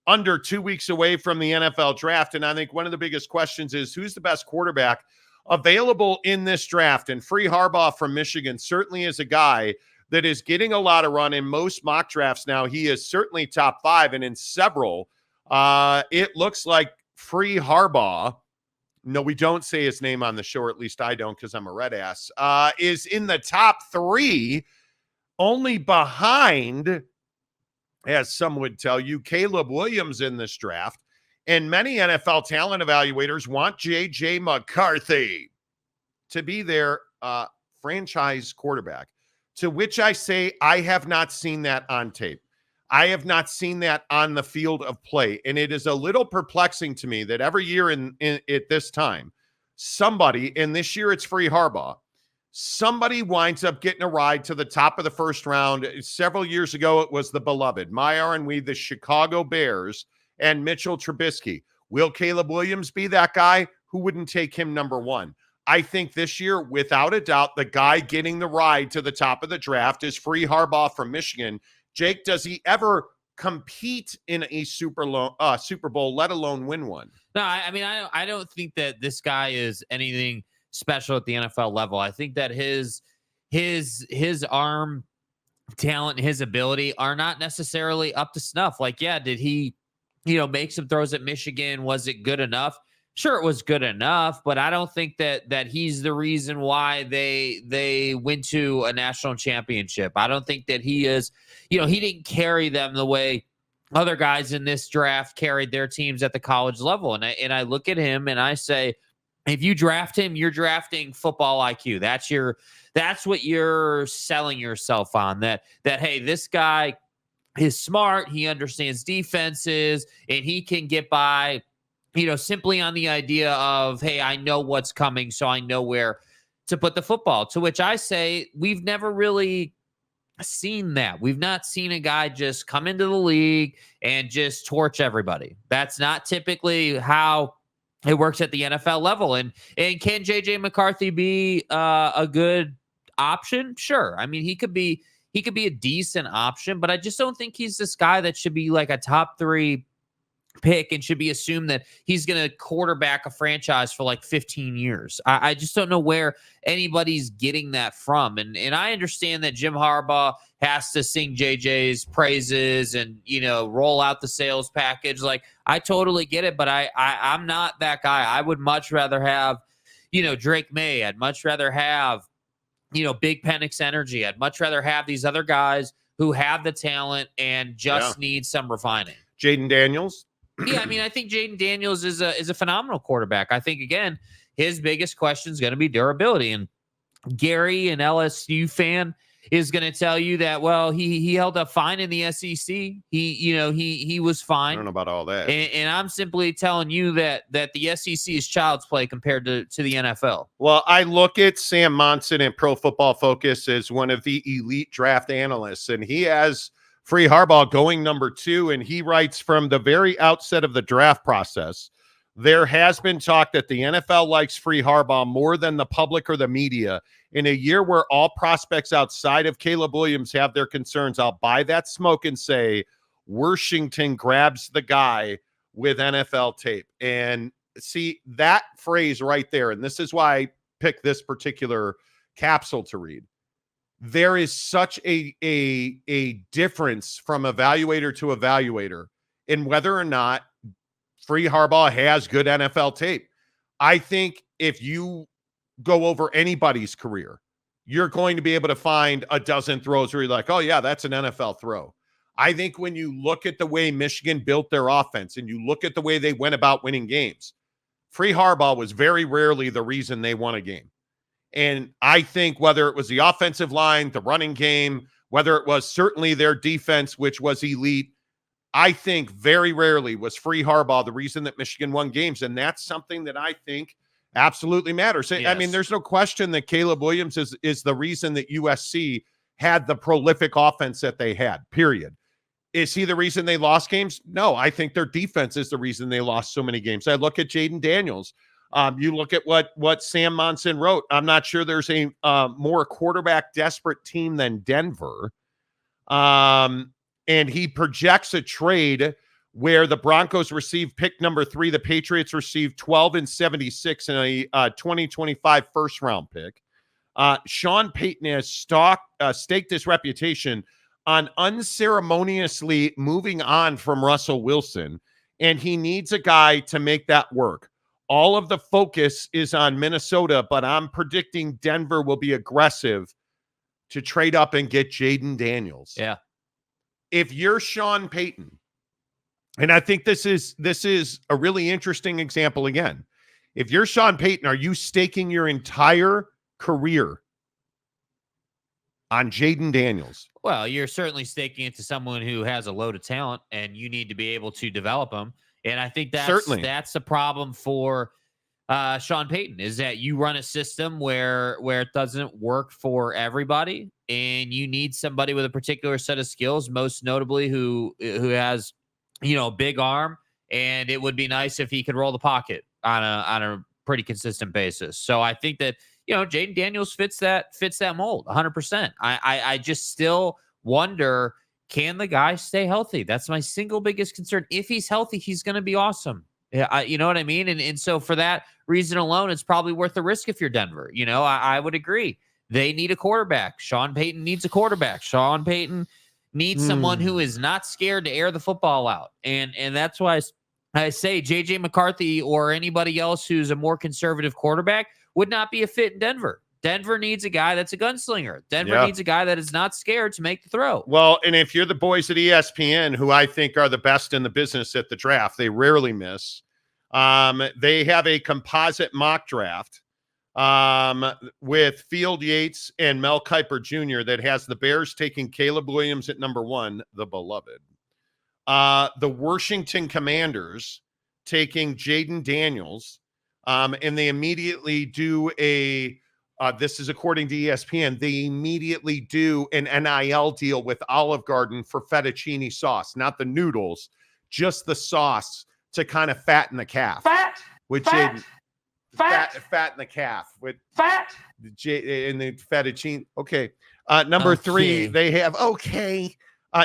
under 2 weeks away from the NFL draft. And I think one of the biggest questions is who's the best quarterback available in this draft? And Free Harbaugh from Michigan certainly is a guy that is getting a lot of run in most mock drafts now. He is certainly top 5, and in several, it looks like Free Harbaugh, no, we don't say his name on the show, or at least I don't because I'm a red ass, is in the top 3, only behind, as some would tell you, Caleb Williams in this draft. And many NFL talent evaluators want JJ McCarthy to be their franchise quarterback, to which I say I have not seen that on tape. I have not seen that on the field of play. And it is a little perplexing to me that every year at this time, somebody, and this year it's Free Harbaugh, somebody winds up getting a ride to the top of the first round. Several years ago, it was the beloved Myron Weed, the Chicago Bears, and Mitchell Trubisky. Will Caleb Williams be that guy? Who wouldn't take him number 1? I think this year, without a doubt, the guy getting the ride to the top of the draft is Free Harbaugh from Michigan. Jake, does he ever compete in a Super Bowl, let alone win one? No, I mean, I don't think that this guy is anything special at the NFL level. I think that his arm talent, his ability are not necessarily up to snuff. Like, yeah, did he, make some throws at Michigan? Was it good enough? Sure, it was good enough, but I don't think that he's the reason why they went to a national championship. I don't think that he is, he didn't carry them the way other guys in this draft carried their teams at the college level. And I look at him and I say, if you draft him, you're drafting football IQ. That's what you're selling yourself on. That hey, this guy is smart, he understands defenses, and he can get by, simply on the idea of, hey, I know what's coming, so I know where to put the football. To which I say, we've never really seen that. We've not seen a guy just come into the league and just torch everybody. That's not typically how it works at the NFL level. And can JJ McCarthy be a good option? Sure. I mean, he could be a decent option, but I just don't think he's this guy that should be like a top 3 pick and should be assumed that he's going to quarterback a franchise for like 15 years. I just don't know where anybody's getting that from. And I understand that Jim Harbaugh has to sing JJ's praises and, roll out the sales package. Like, I totally get it, but I'm not that guy. I would much rather have, Drake May. I'd much rather have, Big Penix Energy. I'd much rather have these other guys who have the talent and just need some refining. Jaden Daniels. Yeah, I mean, I think Jaden Daniels is a phenomenal quarterback. I think, again, his biggest question is going to be durability. And Gary, an LSU fan, is going to tell you that, well, he held up fine in the SEC. He was fine. I don't know about all that. And I'm simply telling you that the SEC is child's play compared to the NFL. Well, I look at Sam Monson and Pro Football Focus as one of the elite draft analysts, and he has Free Harbaugh going number 2, and he writes, from the very outset of the draft process, there has been talk that the NFL likes Free Harbaugh more than the public or the media. In a year where all prospects outside of Caleb Williams have their concerns, I'll buy that smoke and say Washington grabs the guy with NFL tape. And see, that phrase right there, and this is why I picked this particular capsule to read. There is such a difference from evaluator to evaluator in whether or not Free Harbaugh has good NFL tape. I think if you go over anybody's career, you're going to be able to find a dozen throws where you're like, oh yeah, that's an NFL throw. I think when you look at the way Michigan built their offense and you look at the way they went about winning games, Free Harbaugh was very rarely the reason they won a game. And I think whether it was the offensive line, the running game, whether it was certainly their defense, which was elite, I think very rarely was Free Harbaugh the reason that Michigan won games. And that's something that I think absolutely matters. Yes. I mean, there's no question that Caleb Williams is the reason that USC had the prolific offense that they had, period. Is he the reason they lost games? No, I think their defense is the reason they lost so many games. I look at Jaden Daniels. You look at what Sam Monson wrote. I'm not sure there's a more quarterback desperate team than Denver. And he projects a trade where the Broncos received pick number 3, the Patriots received 12 and 76 in a 2025 first round pick. Sean Payton has staked his reputation on unceremoniously moving on from Russell Wilson, and he needs a guy to make that work. All of the focus is on Minnesota, but I'm predicting Denver will be aggressive to trade up and get Jaden Daniels. Yeah. If you're Sean Payton, and I think this is a really interesting example again. If you're Sean Payton, are you staking your entire career on Jaden Daniels? Well, you're certainly staking it to someone who has a load of talent, and you need to be able to develop them. And I think that's the problem for Sean Payton, is that you run a system where it doesn't work for everybody, and you need somebody with a particular set of skills, most notably who has, a big arm, and it would be nice if he could roll the pocket on a pretty consistent basis. So I think that, Jaden Daniels fits that mold 100%. I just still wonder, can the guy stay healthy? That's my single biggest concern. If he's healthy, he's going to be awesome. Yeah, you know what I mean? And so for that reason alone, it's probably worth the risk if you're Denver. I would agree. They need a quarterback. Sean Payton needs a quarterback. Sean Payton needs someone who is not scared to air the football out. And that's why I say JJ McCarthy or anybody else who's a more conservative quarterback would not be a fit in Denver. Denver needs a guy that's a gunslinger. Denver needs a guy that is not scared to make the throw. Well, and if you're the boys at ESPN, who I think are the best in the business at the draft, they rarely miss. They have a composite mock draft with Field Yates and Mel Kiper Jr. that has the Bears taking Caleb Williams at number 1, the beloved. The Washington Commanders taking Jaden Daniels, and they immediately do this is according to ESPN, they immediately do an NIL deal with Olive Garden for fettuccine sauce, not the noodles, just the sauce to kind of fatten the calf. Fatten the calf with and the fettuccine. Okay. Number 3, they have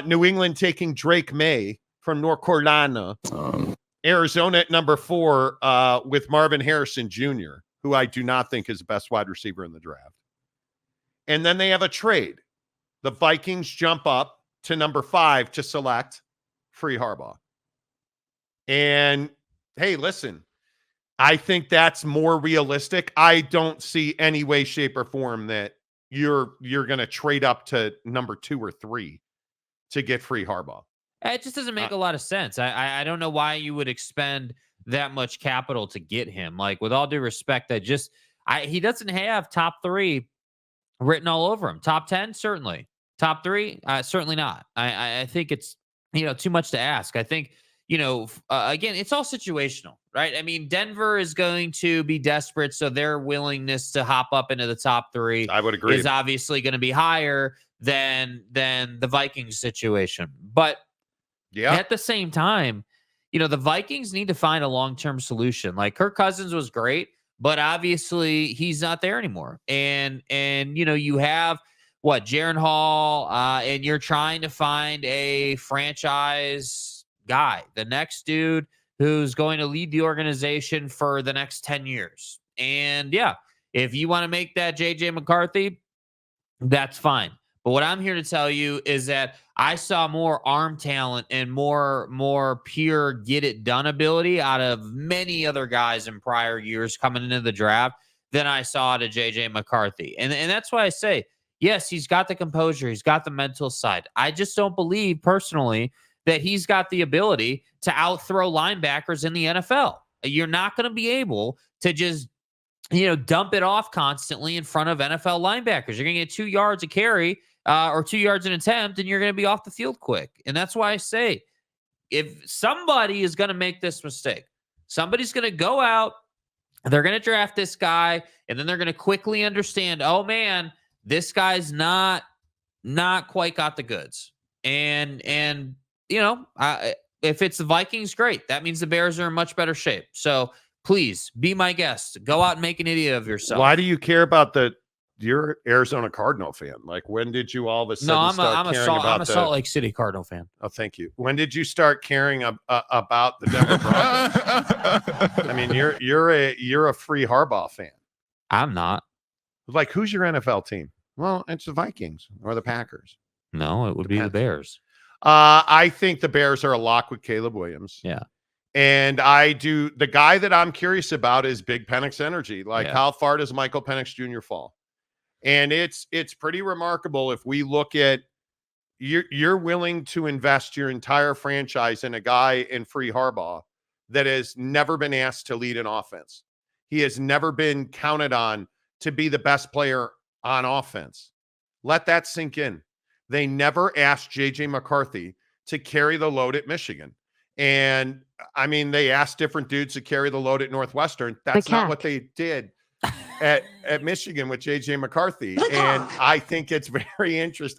New England taking Drake May from North Carolina. Arizona at number 4 with Marvin Harrison Jr., who I do not think is the best wide receiver in the draft. And then they have a trade. The Vikings jump up to number 5 to select Free Harbaugh. And hey, listen, I think that's more realistic. I don't see any way, shape, or form that you're going to trade up to number 2 or 3 to get Free Harbaugh. It just doesn't make a lot of sense. I don't know why you would expend that much capital to get him. Like, with all due respect, he doesn't have top 3 written all over him. Top 10, certainly. Top 3, certainly not. I think it's, too much to ask. I think, again, it's all situational, right? I mean, Denver is going to be desperate, so their willingness to hop up into the top 3, I would agree, is obviously going to be higher than the Vikings situation. But at the same time, the Vikings need to find a long-term solution. Like, Kirk Cousins was great, but obviously he's not there anymore. And you have Jaron Hall, and you're trying to find a franchise guy, the next dude who's going to lead the organization for the next 10 years. And if you want to make that JJ McCarthy, that's fine. But what I'm here to tell you is that I saw more arm talent and more pure get it done ability out of many other guys in prior years coming into the draft than I saw to JJ McCarthy. And that's why I say, yes, he's got the composure. He's got the mental side. I just don't believe personally that he's got the ability to outthrow linebackers in the NFL. You're not going to be able to just, dump it off constantly in front of NFL linebackers. You're going to get 2 yards a carry or 2 yards an attempt, and you're going to be off the field quick. And that's why I say, if somebody is going to make this mistake, somebody's going to go out, they're going to draft this guy, and then they're going to quickly understand, oh man, this guy's not quite got the goods. And if it's the Vikings, great. That means the Bears are in much better shape. So please be my guest. Go out and make an idiot of yourself. Why do you care about the you're Arizona Cardinal fan. Like, when did you all of a sudden No, start caring about I'm a Salt Lake City Cardinal fan. Oh, thank you. When did you start caring about the Denver Broncos? I mean, you're a free Harbaugh fan. I'm not. Like, who's your NFL team? Well, it's the Vikings or the Packers. No, it would be the Bears. I think the Bears are a lock with Caleb Williams. Yeah. And the guy that I'm curious about is Big Penix energy. Like, how far does Michael Penix Jr. fall? And it's pretty remarkable if we look at you're willing to invest your entire franchise in a guy in free Harbaugh that has never been asked to lead an offense. He has never been counted on to be the best player on offense. Let that sink in. They never asked JJ McCarthy to carry the load at Michigan. And I mean, they asked different dudes to carry the load at Northwestern. That's not what they did at Michigan with JJ McCarthy. And I think it's very interesting.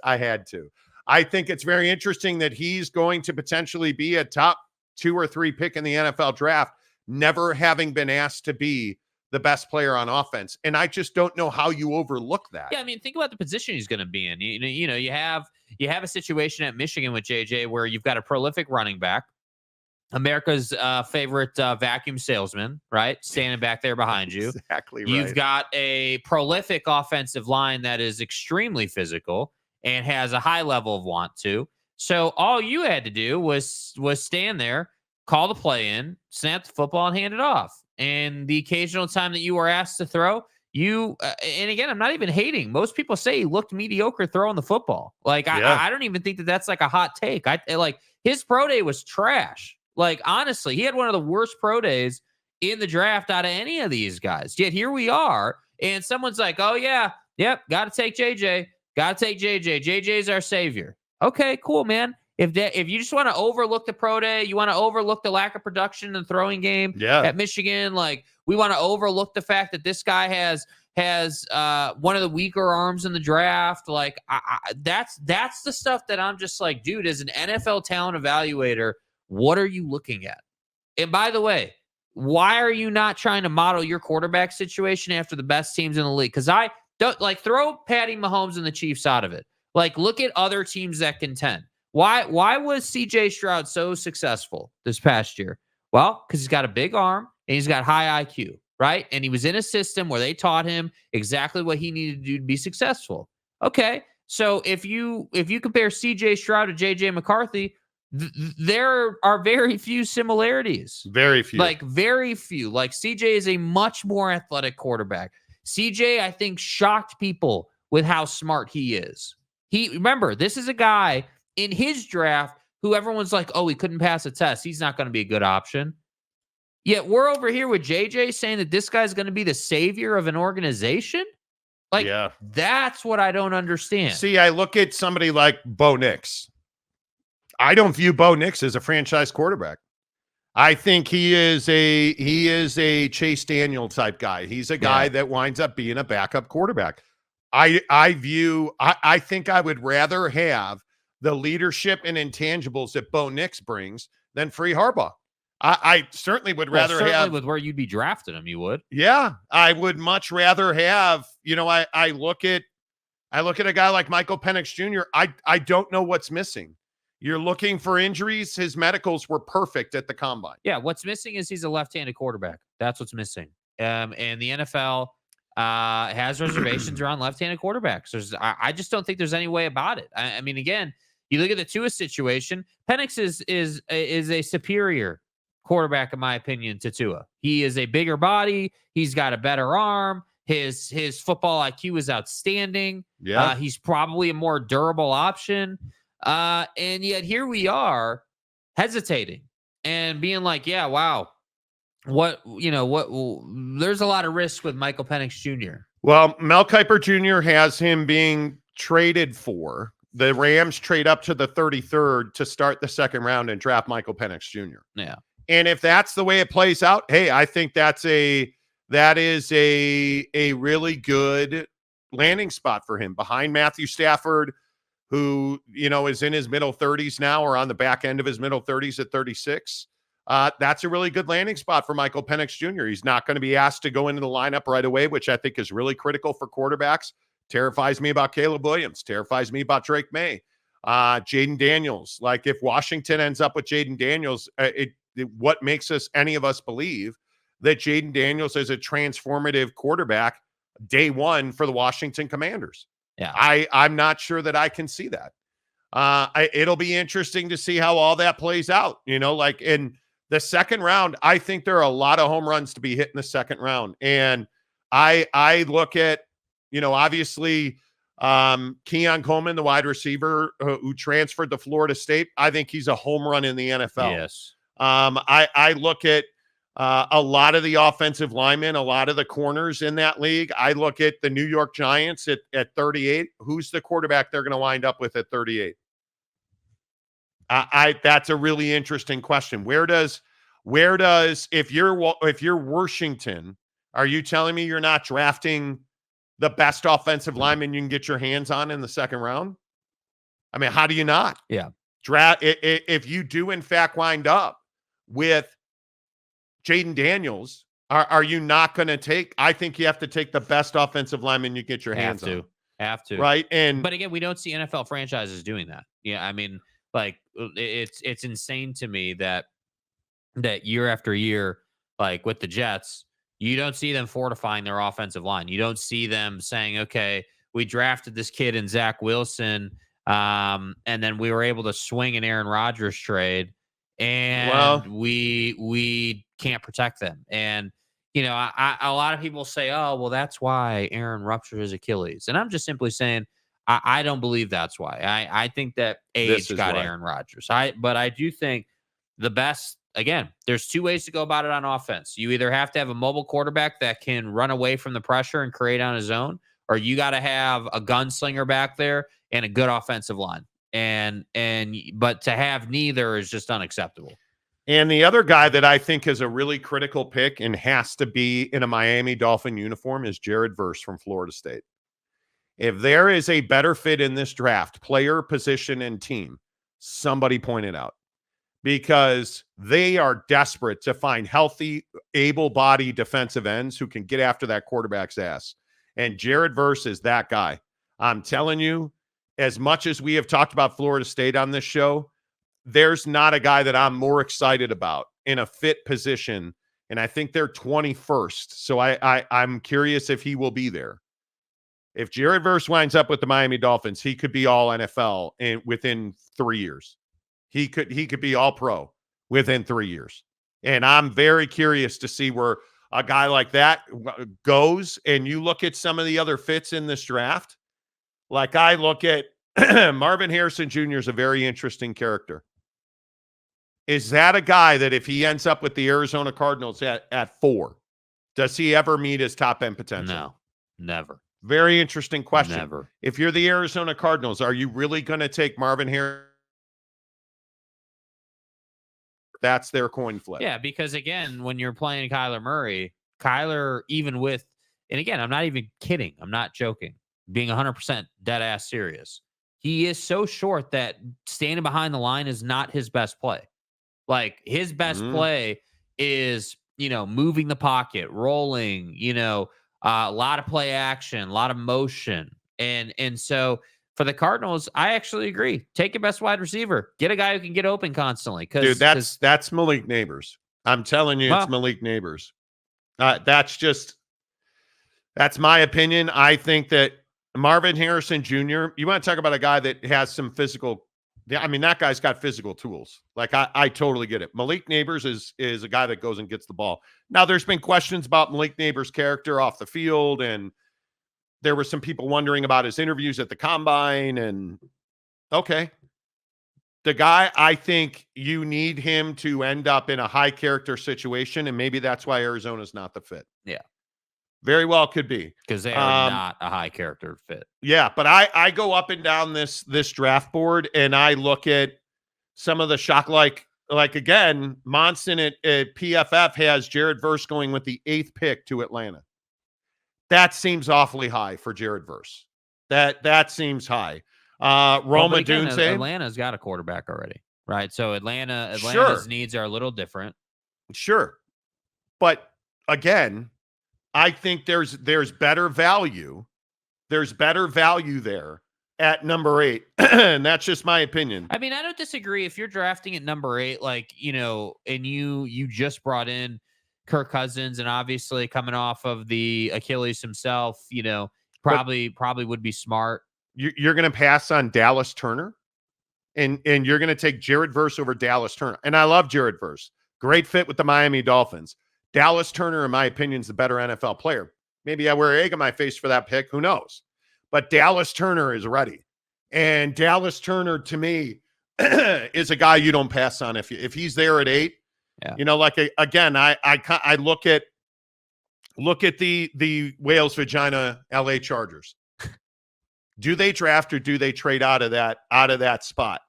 I think it's very interesting that he's going to potentially be a top 2 or 3 pick in the NFL draft, never having been asked to be the best player on offense. And I just don't know how you overlook that. Yeah, I mean, think about the position he's going to be in. You have a situation at Michigan with JJ where you've got a prolific running back, America's favorite vacuum salesman, right? Standing back there behind you. Exactly right. You've got a prolific offensive line that is extremely physical and has a high level of want to. So all you had to do was stand there, call the play in, snap the football, and hand it off. And the occasional time that you were asked to throw, and again, I'm not even hating. Most people say he looked mediocre throwing the football. Like, I don't even think that's like a hot take. Like, his pro day was trash. Like, honestly, he had one of the worst pro days in the draft out of any of these guys. Yet here we are, and someone's like, oh, yeah, yep, got to take JJ. Got to take JJ. JJ's our savior. Okay, cool, man. If you just want to overlook the pro day, you want to overlook the lack of production in the throwing game at Michigan, like, we want to overlook the fact that this guy has one of the weaker arms in the draft. Like, that's the stuff that I'm just like, dude, as an NFL talent evaluator, what are you looking at? And by the way, why are you not trying to model your quarterback situation after the best teams in the league? Because I don't throw Patty Mahomes and the Chiefs out of it. Like, look at other teams that contend. Why was CJ Stroud so successful this past year? Well, because he's got a big arm and he's got high IQ, right? And he was in a system where they taught him exactly what he needed to do to be successful. Okay, so if you compare CJ Stroud to JJ McCarthy, there are very few similarities. Very few. Like, very few. Like, CJ is a much more athletic quarterback. CJ, I think, shocked people with how smart he is. Remember, this is a guy in his draft who everyone's like, oh, he couldn't pass a test. He's not going to be a good option. Yet we're over here with JJ saying that this guy's going to be the savior of an organization. Like, that's what I don't understand. See, I look at somebody like Bo Nix. I don't view Bo Nix as a franchise quarterback. I think he is a Chase Daniel type guy. He's a guy that winds up being a backup quarterback. I think I would rather have the leadership and intangibles that Bo Nix brings than free Harbaugh. I certainly would rather have with where you'd be drafting him. You would, yeah. I would much rather have. I look at a guy like Michael Penix Jr. I don't know what's missing. You're looking for injuries. His medicals were perfect at the combine. Yeah, what's missing is he's a left-handed quarterback. That's what's missing. And the NFL has reservations around left-handed quarterbacks. I just don't think there's any way about it. I mean, again, you look at the Tua situation. Penix is a superior quarterback, in my opinion, to Tua. He is a bigger body. He's got a better arm. His football IQ is outstanding. Yeah, he's probably a more durable option. And yet here we are hesitating and being like, yeah, wow. There's a lot of risk with Michael Penix Jr. Well, Mel Kiper Jr. has him being traded for. The Rams trade up to the 33rd to start the second round and draft Michael Penix Jr. Yeah. And if that's the way it plays out, hey, I think that is a really good landing spot for him behind Matthew Stafford, who, is in his middle 30s now or on the back end of his middle 30s at 36. That's a really good landing spot for Michael Penix Jr. He's not going to be asked to go into the lineup right away, which I think is really critical for quarterbacks Terrifies me about Caleb Williams. Terrifies me about Drake May. Jaden Daniels. Like, if Washington ends up with Jaden Daniels, what makes any of us believe that Jaden Daniels is a transformative quarterback day one for the Washington Commanders? Yeah. I'm not sure that I can see that. It'll be interesting to see how all that plays out. Like in the second round, I think there are a lot of home runs to be hit in the second round. And I look at, obviously, Keon Coleman, the wide receiver who transferred to Florida State. I think he's a home run in the NFL. Yes. I look at a lot of the offensive linemen, a lot of the corners in that league. I look at the New York Giants at 38. Who's the quarterback they're going to wind up with at 38? That's a really interesting question. Where does if you're Washington, are you telling me you're not drafting the best offensive lineman you can get your hands on in the second round? I mean, how do you not? Yeah. Draft if you do in fact wind up with Jaden Daniels, are you not going to take? I think you have to take the best offensive lineman you get your hands on. Have to. Right. But again, we don't see NFL franchises doing that. Yeah. I mean, like, it's insane to me that year after year, like with the Jets, you don't see them fortifying their offensive line. You don't see them saying, okay, we drafted this kid in Zach Wilson, and then we were able to swing an Aaron Rodgers trade, and we can't protect them. And, a lot of people say, oh, well, that's why Aaron ruptured his Achilles. And I'm just simply saying, I don't believe that's why. I think that age got Aaron Rodgers. But I do think the best, again, there's two ways to go about it on offense. You either have to have a mobile quarterback that can run away from the pressure and create on his own, or you got to have a gunslinger back there and a good offensive line. But to have neither is just unacceptable. And the other guy that I think is a really critical pick and has to be in a Miami Dolphin uniform is Jared Verse from Florida State. If there is a better fit in this draft, player, position, and team, somebody point it out. Because they are desperate to find healthy, able-bodied defensive ends who can get after that quarterback's ass. And Jared Verse is that guy. I'm telling you, as much as we have talked about Florida State on this show, there's not a guy that I'm more excited about in a fit position. And I think they're 21st. So I'm curious if he will be there. If Jared Verse winds up with the Miami Dolphins, he could be all NFL within 3 years. He could be all pro within 3 years. And I'm very curious to see where a guy like that goes. And you look at some of the other fits in this draft. Like, I look at Marvin Harrison Jr. is a very interesting character. Is that a guy that if he ends up with the Arizona Cardinals at 4, does he ever meet his top end potential? No, never. Very interesting question. Never. If you're the Arizona Cardinals, are you really going to take Marvin Harrison? That's their coin flip. Yeah, because again, when you're playing Kyler Murray, even with, and again, I'm not even kidding. I'm not joking. Being 100% dead ass serious. He is so short that standing behind the line is not his best play. Like, his best play is, moving the pocket, rolling, a lot of play action, a lot of motion. And so for the Cardinals, I actually agree. Take your best wide receiver. Get a guy who can get open constantly. Dude, that's Malik Neighbors. I'm telling you, it's Malik Neighbors. That's my opinion. I think that Marvin Harrison Jr., you want to talk about a guy that has some physical. I mean, that guy's got physical tools. Like, I totally get it. Malik Neighbors is a guy that goes and gets the ball. Now, there's been questions about Malik Neighbors' character off the field, and there were some people wondering about his interviews at the combine. And okay, the guy, I think you need him to end up in a high character situation, and maybe that's why Arizona's not the fit. Yeah. Very well could be. Because they are not a high character fit. Yeah, but I go up and down this draft board, and I look at some of the shock, like again, Monson at PFF has Jared Verse going with the 8th pick to Atlanta. That seems awfully high for Jared Verse. That seems high. Roma Dunze. Atlanta's got a quarterback already, right? So Atlanta's needs are a little different. Sure. But again, I think there's better value There's better value there at number 8. And that's just my opinion. I mean, I don't disagree. If you're drafting at number 8, like, and you just brought in Kirk Cousins, and obviously coming off of the Achilles himself, probably would be smart. You're going to pass on Dallas Turner, and you're going to take Jared Verse over Dallas Turner. And I love Jared Verse. Great fit with the Miami Dolphins. Dallas Turner, in my opinion, is the better NFL player. Maybe I wear egg on my face for that pick. Who knows? But Dallas Turner is ready. And Dallas Turner, to me, is a guy you don't pass on if he's there at 8. Yeah. Again, I look at the Wales Vagina LA Chargers. Do they draft or do they trade out of that spot?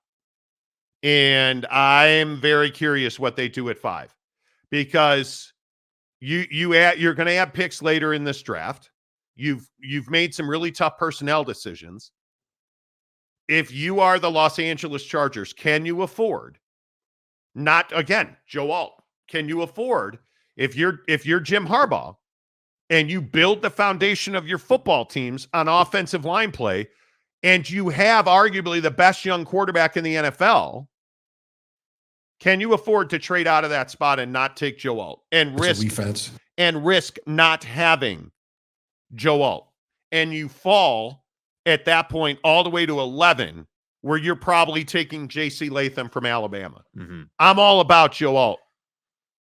And I'm very curious what they do at 5, because you're going to have picks later in this draft. You've made some really tough personnel decisions. If you are the Los Angeles Chargers, can you afford not, again, Joe Alt, can you afford, if you're Jim Harbaugh and you build the foundation of your football teams on offensive line play, and you have arguably the best young quarterback in the NFL, can you afford to trade out of that spot and not take Joe Alt and risk not having Joe Alt? And you fall at that point all the way to 11, where you're probably taking J.C. Latham from Alabama. Mm-hmm. I'm all about Joe Alt.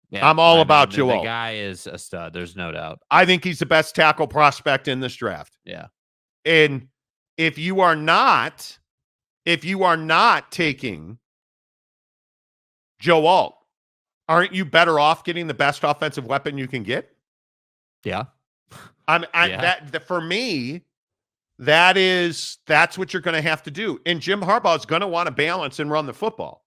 Yeah, I'm all about Joe Alt. The guy is a stud. There's no doubt. I think he's the best tackle prospect in this draft. Yeah. And if you are not taking Joe Alt, aren't you better off getting the best offensive weapon you can get? Yeah. For me, that's what you're going to have to do. And Jim Harbaugh is going to want to balance and run the football.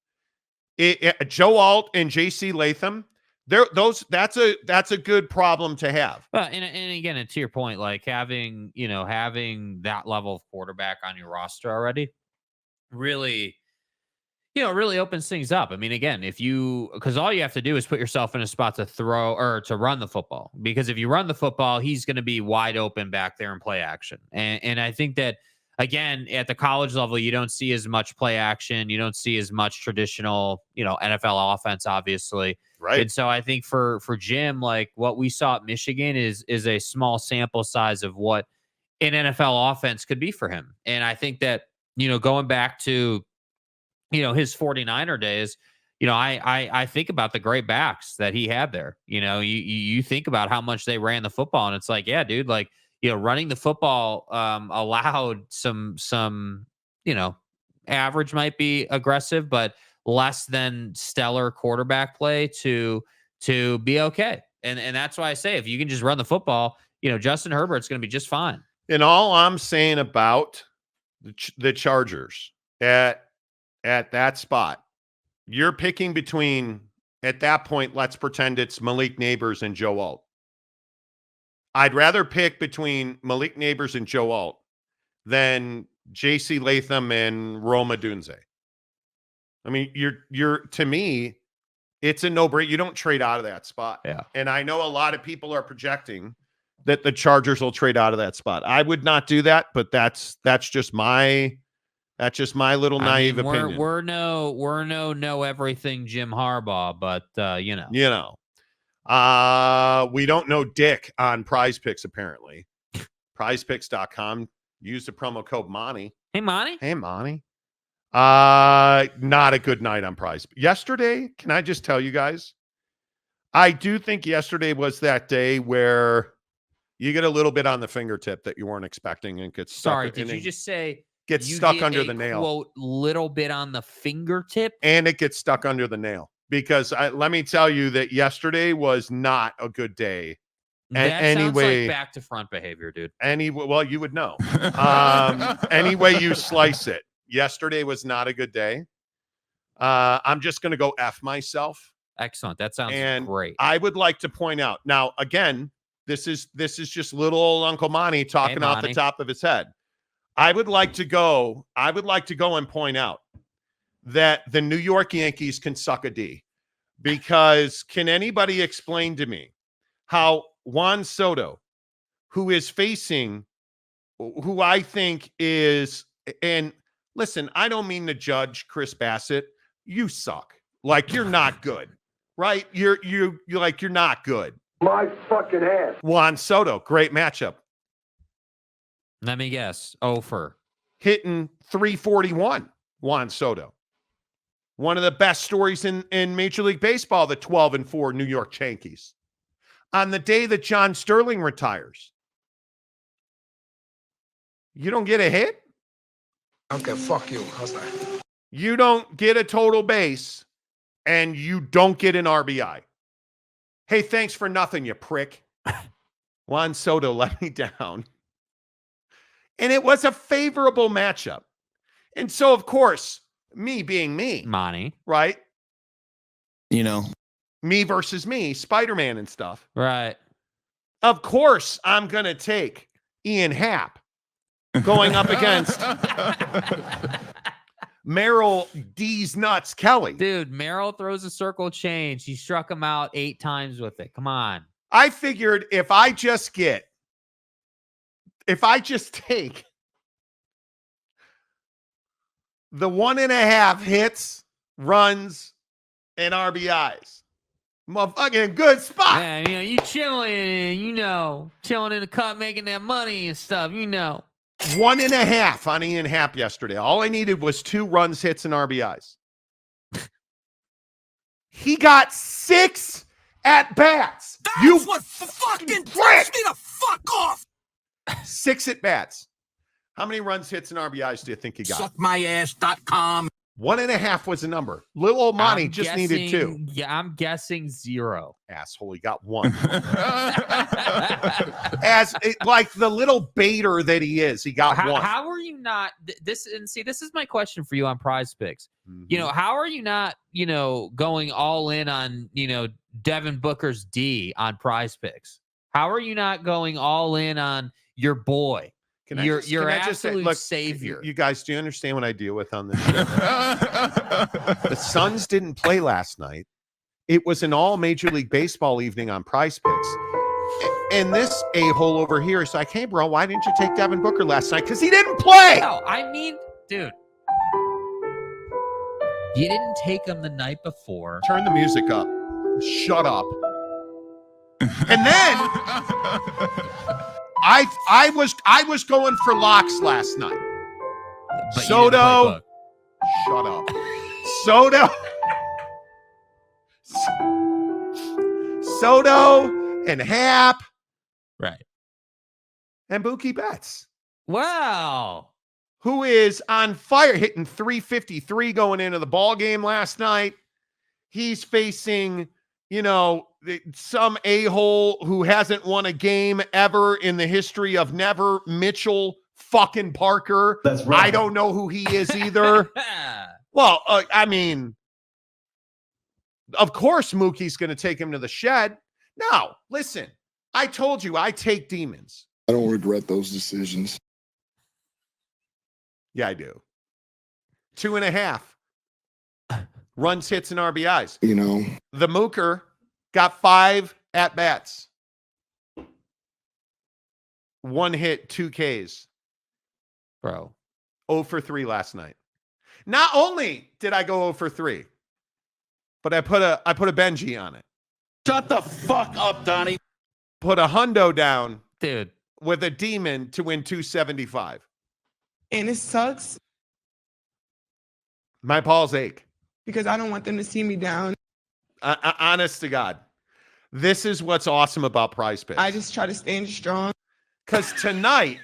Joe Alt and J.C. Latham, that's a good problem to have. Well, and again, and to your point, like having that level of quarterback on your roster already really opens things up. I mean, again, because all you have to do is put yourself in a spot to throw or to run the football, because if you run the football, he's going to be wide open back there in play action. And I think that, again, at the college level, you don't see as much play action. You don't see as much traditional, NFL offense, obviously. Right. And so I think for Jim, like what we saw at Michigan is a small sample size of what an NFL offense could be for him. And I think that, going back to, his 49er days, I think about the great backs that he had there. You think about how much they ran the football, and it's like, yeah, dude, like, running the football allowed some average might be aggressive, but less than stellar quarterback play to be okay. And that's why I say, if you can just run the football, Justin Herbert's going to be just fine. And all I'm saying about the Chargers at that spot, you're picking between, at that point, let's pretend it's Malik Neighbors and Joe Alt. I'd rather pick between Malik Neighbors and Joe Alt than J.C. Latham and Roma Dunze. I mean, to me, it's a no-brainer. You don't trade out of that spot. Yeah. And I know a lot of people are projecting that the Chargers will trade out of that spot. I would not do that, but that's just my little naive opinion. We're no know everything Jim Harbaugh, but we don't know dick on Prize Picks, apparently. PrizePicks.com. Use the promo code Monty. Hey, Monty. Hey, Monty. Not a good night on Prize. Yesterday, can I just tell you guys? I do think yesterday was that day where you get a little bit on the fingertip that you weren't expecting and get stuck. Sorry, did you just say gets stuck under the nail? Quote, little bit on the fingertip? And it gets stuck under the nail. Because let me tell you that yesterday was not a good day. That sounds like back to front behavior, dude. Well, you would know. Any way you slice it, yesterday was not a good day. I'm just going to go F myself. Excellent. That sounds great. I would like to point out now, again, this is just little old Uncle Monty talking off the top of his head. I would like to go and point out that the New York Yankees can suck a D, because can anybody explain to me how Juan Soto, who is facing who I think is, and listen, I don't mean to judge Chris Bassett. You suck. Like, you're not good, right? You're like, you're not good. My fucking ass. Juan Soto, great matchup. Let me guess. Ofer. Hitting 341, Juan Soto. One of the best stories in Major League Baseball, the 12-4 New York Yankees. On the day that John Sterling retires, you don't get a hit? Okay, fuck you. How's that? You don't get a total base, and you don't get an RBI. Hey, thanks for nothing, you prick. Juan Soto let me down. And it was a favorable matchup. And so, of course, me being me, Monty. right? You know, Me versus me, Spider-Man and stuff. Right. Of course, I'm going to take Ian Happ going up against Merrill D's Nuts Kelly. Dude, Merrill throws a circle change. He struck him out 8 times with it. Come on. I figured if I just take the 1.5 hits, runs, and RBIs, motherfucking good spot. Yeah, you chilling in the cup, making that money and stuff, 1.5 on Ian Happ yesterday. All I needed was 2 runs, hits, and RBIs. He got 6 at bats. that's what fucking prick! me to fuck off. 6 at bats. How many runs, hits, and RBIs do you think he got? Suckmyass.com. 1.5 was the number. Little old Monty just needed 2. Yeah, I'm guessing 0. Asshole, he got 1. Like the little baiter that he is, he got 1. How are you not this? And see, this is my question for you on Prize Picks. Mm-hmm. How are you not, going all in on, Devin Booker's D on Prize Picks? How are you not going all in on your boy? Your absolute savior. You guys, do you understand what I deal with on this show? The Suns didn't play last night. It was an all Major League Baseball evening on Prize Picks. And this a-hole over here is like, hey, bro, why didn't you take Devin Booker last night? Because he didn't play. No, I mean, dude. You didn't take him the night before. Turn the music up. Shut up. And then I was going for locks last night. But Soto. Shut up. Soto and Happ. Right. And Mookie Betts. Wow. Who is on fire, hitting 353 going into the ball game last night. He's facing, some a-hole who hasn't won a game ever in the history of never, Mitchell fucking Parker. That's right. I don't know who he is either. Well, of course Mookie's going to take him to the shed. Now, listen, I told you I take demons. I don't regret those decisions. Yeah, I do. 2.5 runs, hits, and RBIs. The Mooker got 5 at-bats. 1 hit, 2 Ks. Bro. 0 for 3 last night. Not only did I go 0 for 3, but I put a Benji on it. Shut the fuck up, Donnie. Put a hundo down, Dude. with a demon to win 275. And it sucks My balls ache. because I don't want them to see me down. Honest to God. This is what's awesome about Prize Picks. I just try to stand strong. Because tonight,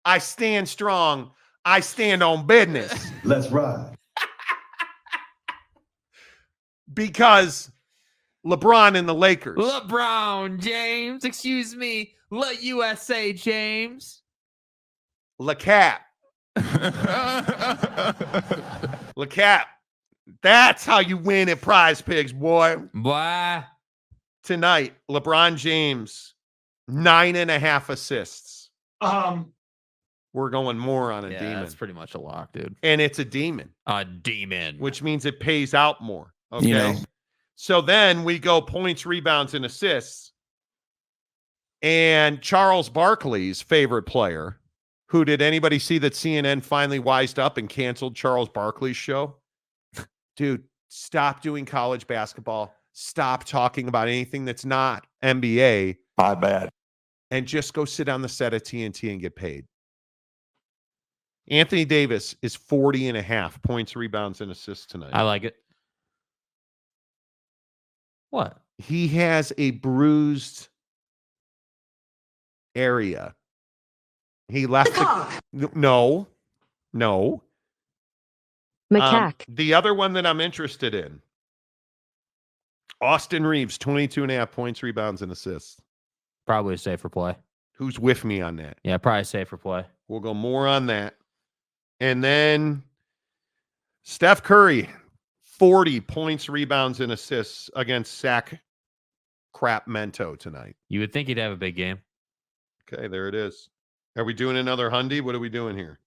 I stand strong. I stand on business. Let's ride. Because LeBron and the Lakers. LeBron James. Excuse me. USA James. LeCap. LeCap. That's how you win at Prize Picks, boy. Boy. Tonight, LeBron James, 9.5 assists. We're going more on a demon. That's pretty much a lock, dude. And it's a demon. A demon. Which means it pays out more. Okay. So then we go points, rebounds, and assists. And Charles Barkley's favorite player, who did anybody see that CNN finally wised up and canceled Charles Barkley's show? Dude, stop doing college basketball. Stop talking about anything that's not NBA. My bad. And just go sit on the set of TNT and get paid. Anthony Davis is 40.5 points, rebounds, and assists tonight. I like it. What? He has a bruised area. He left no. Macaque. The other one that I'm interested in, Austin Reeves, 22.5 points, rebounds, and assists. Probably a safer play. Who's with me on that? Yeah, probably a safer play. We'll go more on that. And then Steph Curry, 40 points, rebounds, and assists against Sacramento tonight. You would think he'd have a big game. Okay, there it is. Are we doing another Hundy? What are we doing here?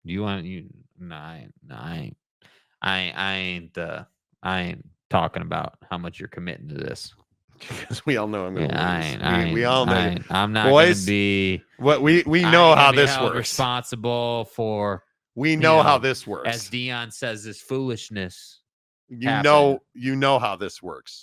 You want you? No, I ain't talking about how much you're committing to this. Because we all know I'm going to Yeah, lose. We all know. I'm not going to be. What we know how this works. Responsible for. We know how this works. As Dion says, this foolishness. You know how this works.